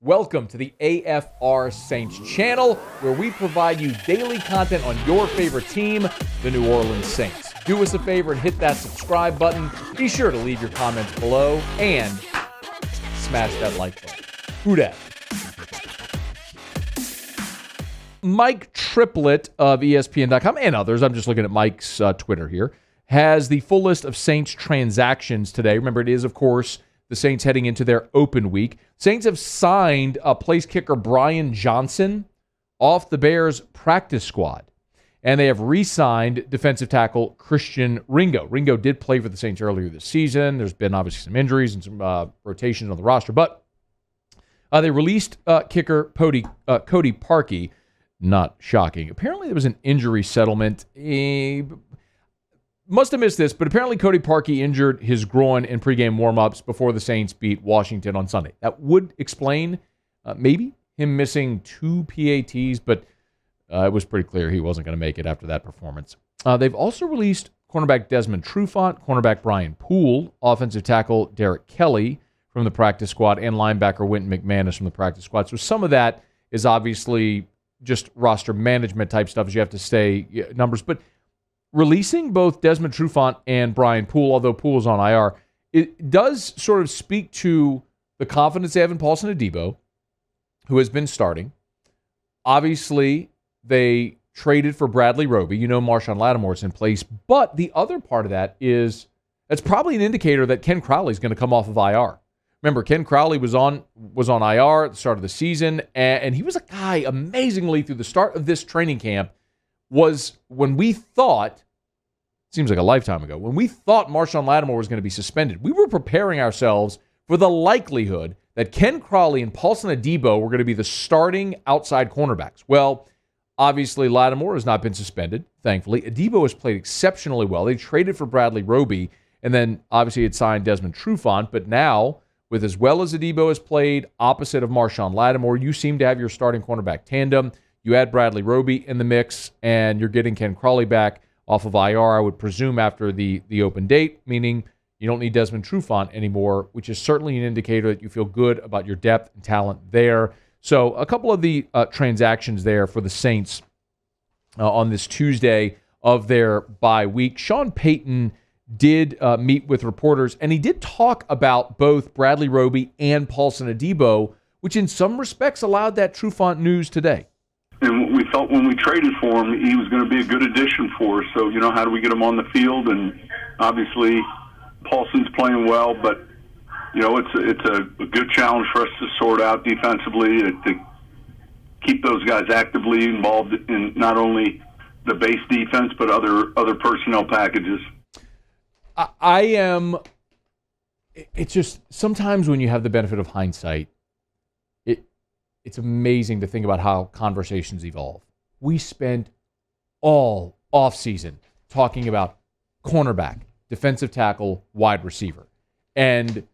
Welcome to the AFR Saints channel, where we provide you daily content on your favorite team, the New Orleans Saints. Do us a favor and hit that subscribe button. Be sure to leave your comments below and smash that like button. Who dat? Mike Triplett of ESPN.com and others, I'm just looking at Mike's Twitter here, has the full list of Saints transactions today. Remember, it is, of course, the Saints heading into their open week. Saints have signed place kicker Brian Johnson off the Bears practice squad. And they have re-signed defensive tackle Christian Ringo. Ringo did play for the Saints earlier this season. There's been obviously some injuries and some rotations on the roster. But they released kicker Cody Parkey. Not shocking. Apparently there was an injury settlement. Must have missed this, but apparently Cody Parkey injured his groin in pregame warmups before the Saints beat Washington on Sunday. That would explain maybe him missing 2 PATs, but it was pretty clear he wasn't going to make it after that performance. They've also released cornerback Desmond Trufant, cornerback Brian Poole, offensive tackle Derek Kelly from the practice squad, and linebacker Wynton McManus from the practice squad. So some of that is obviously just roster management type stuff, as you have to stay numbers, but releasing both Desmond Trufant and Brian Poole, although Poole is on IR, it does sort of speak to the confidence they have in Paulson Adebo, who has been starting. Obviously, they traded for Bradley Roby. You know Marshawn Lattimore's in place. But the other part of that is that's probably an indicator that Ken Crowley is going to come off of IR. Remember, Ken Crowley was on IR at the start of the season, and he was a guy amazingly through the start of this training camp was when we thought, seems like a lifetime ago, when we thought Marshawn Lattimore was going to be suspended, we were preparing ourselves for the likelihood that Ken Crowley and Paulson Adebo were going to be the starting outside cornerbacks. Well, obviously Lattimore has not been suspended, thankfully. Adebo has played exceptionally well. They traded for Bradley Roby, and then obviously it signed Desmond Trufant, but now, with as well as Adebo has played opposite of Marshawn Lattimore, you seem to have your starting cornerback tandem. You add Bradley Roby in the mix, and you're getting Ken Crowley back off of IR, I would presume, after the open date, meaning you don't need Desmond Trufant anymore, which is certainly an indicator that you feel good about your depth and talent there. So a couple of the transactions there for the Saints on this Tuesday of their bye week. Sean Payton did meet with reporters, and he did talk about both Bradley Roby and Paulson Adebo, which in some respects allowed that Trufant news today. And we felt when we traded for him, he was going to be a good addition for us. So, how do we get him on the field? And obviously, Paulson's playing well, but, it's a good challenge for us to sort out defensively, to keep those guys actively involved in not only the base defense, but other personnel packages. It's just, sometimes when you have the benefit of hindsight, it's amazing to think about how conversations evolve. We spent all offseason talking about cornerback, defensive tackle, wide receiver. And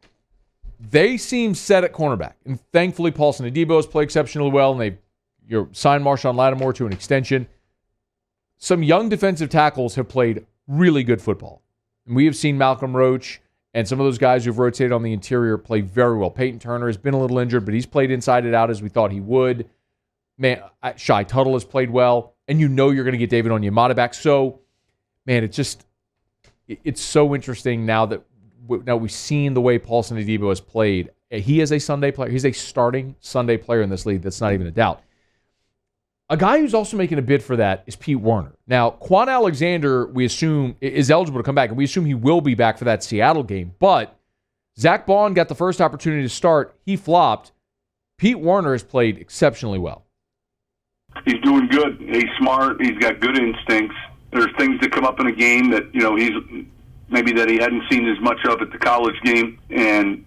they seem set at cornerback. And thankfully, Paulson Adebo has played exceptionally well, and they've signed Marshawn Lattimore to an extension. Some young defensive tackles have played really good football. And we have seen Malcolm Roach and some of those guys who've rotated on the interior play very well. Peyton Turner has been a little injured, but he's played inside and out as we thought he would. Man, Shai Tuttle has played well, and you're going to get David Onyemata back. So, man, it's so interesting now that we've seen the way Paulson Adebo has played. He is a Sunday player. He's a starting Sunday player in this league. That's not even a doubt. A guy who's also making a bid for that is Pete Werner. Now, Quan Alexander, we assume, is eligible to come back, and we assume he will be back for that Seattle game. But Zach Bond got the first opportunity to start. He flopped. Pete Werner has played exceptionally well. He's doing good. He's smart. He's got good instincts. There's things that come up in a game that, he's maybe that he hadn't seen as much of at the college game.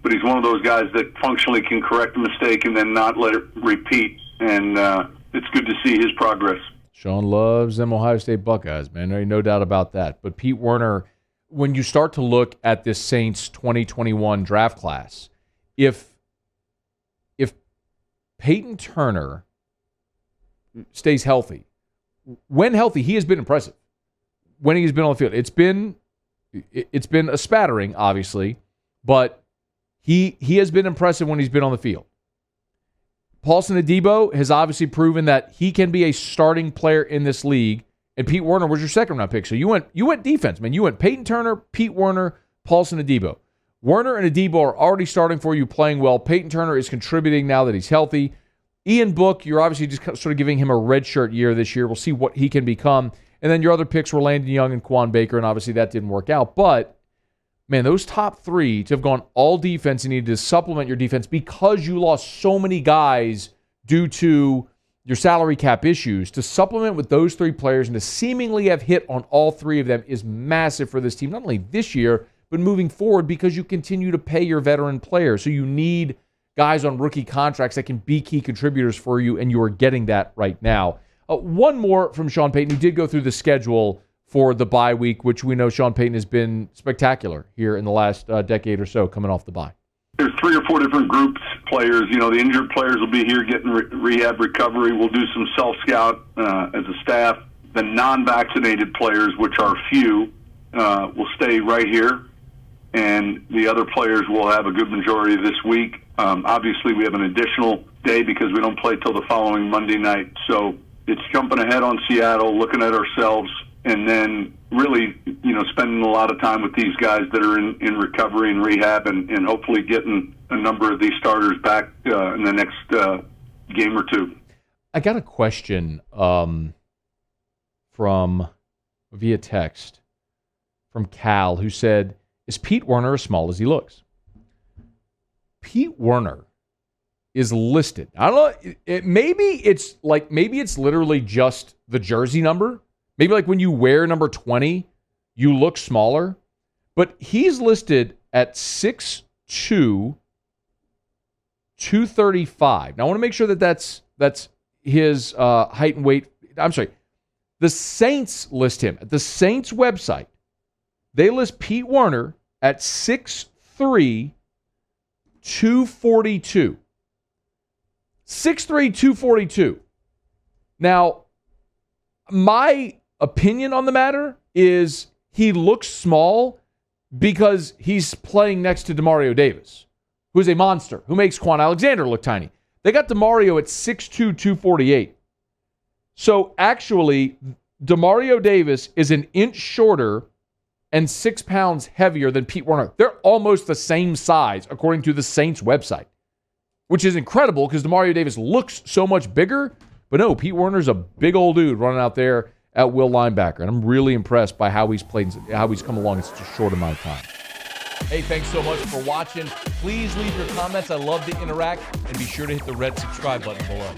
But he's one of those guys that functionally can correct a mistake and then not let it repeat. And it's good to see his progress. Sean loves them Ohio State Buckeyes, man. There ain't no doubt about that. But Pete Werner, when you start to look at this Saints 2021 draft class, if Peyton Turner stays healthy, when healthy, he has been impressive. When he's been on the field, it's been a spattering, obviously, but he has been impressive when he's been on the field. Paulson Adebo has obviously proven that he can be a starting player in this league. And Pete Werner was your second-round pick. So you went defense, man. You went Peyton Turner, Pete Werner, Paulson Adebo. Werner and Adebo are already starting for you, playing well. Peyton Turner is contributing now that he's healthy. Ian Book, you're obviously just sort of giving him a redshirt year this year. We'll see what he can become. And then your other picks were Landon Young and Quan Baker, and obviously that didn't work out. But, man, those top three to have gone all defense and needed to supplement your defense because you lost so many guys due to your salary cap issues, to supplement with those three players and to seemingly have hit on all three of them is massive for this team, not only this year, but moving forward because you continue to pay your veteran players. So you need guys on rookie contracts that can be key contributors for you, and you are getting that right now. One more from Sean Payton, who did go through the schedule for the bye week, which we know Sean Payton has been spectacular here in the last decade or so coming off the bye. There's 3 or 4 different groups players. You know, the injured players will be here getting rehab recovery. We'll do some self-scout as a staff. The non-vaccinated players, which are few, will stay right here. And the other players will have a good majority this week. Obviously, we have an additional day because we don't play till the following Monday night. So it's jumping ahead on Seattle, looking at ourselves, and then really, you know, spending a lot of time with these guys that are in recovery and rehab, and hopefully getting a number of these starters back in the next game or two. I got a question from via text from Cal, who said, is Pete Werner as small as he looks? Pete Werner is listed. I don't know. Maybe it's literally just the jersey number. Maybe like when you wear number 20, you look smaller. But he's listed at 6'2", 235. Now I want to make sure that that's his height and weight. I'm sorry. The Saints list him at the Saints website. They list Pete Werner at 6'3", 242. 6'3", 242. Now, my opinion on the matter is he looks small because he's playing next to Demario Davis, who's a monster, who makes Quan Alexander look tiny. They got Demario at 6'2", 248. So, actually, Demario Davis is an inch shorter and 6 pounds heavier than Pete Werner. They're almost the same size, according to the Saints website, which is incredible because Demario Davis looks so much bigger. But no, Pete Werner's a big old dude running out there at will linebacker, and I'm really impressed by how he's played, how he's come along in such a short amount of time. Hey, thanks so much for watching. Please leave your comments. I love to interact, and be sure to hit the red subscribe button below.